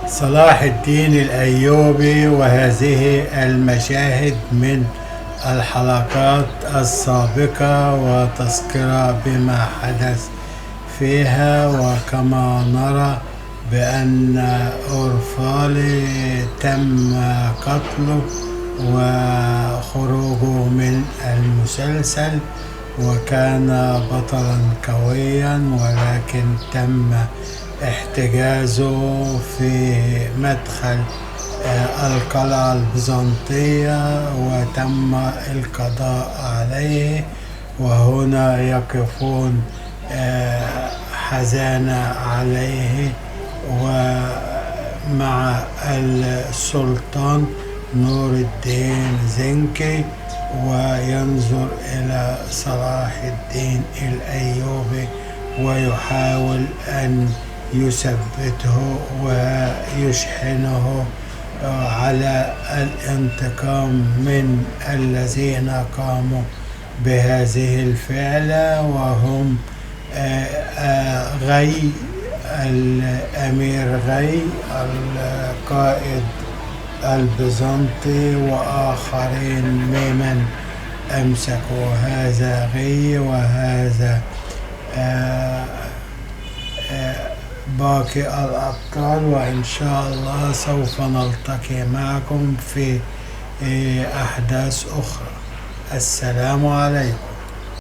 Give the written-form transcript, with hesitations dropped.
صلاح الدين الأيوبي. وهذه المشاهد من الحلقات السابقة وتذكرة بما حدث فيها. وكما نرى بأن أورفالي تم قتله وخروجه من المسلسل، وكان بطلا قويا، ولكن تم احتجازه في مدخل القلعة البيزنطية وتم القضاء عليه. وهنا يقفون حزانة عليه ومع السلطان نور الدين زنكي، وينظر إلى صلاح الدين الأيوبي ويحاول أن يثبته ويشحنه على الانتقام من الذين قاموا بهذه الفعلة، وهم غي الأمير غي القائد البيزنطي وآخرين ممن أمسكوا هذا غي وهذا باقي الأبطال. وإن شاء الله سوف نلتقي معكم في أحداث أخرى. السلام عليكم.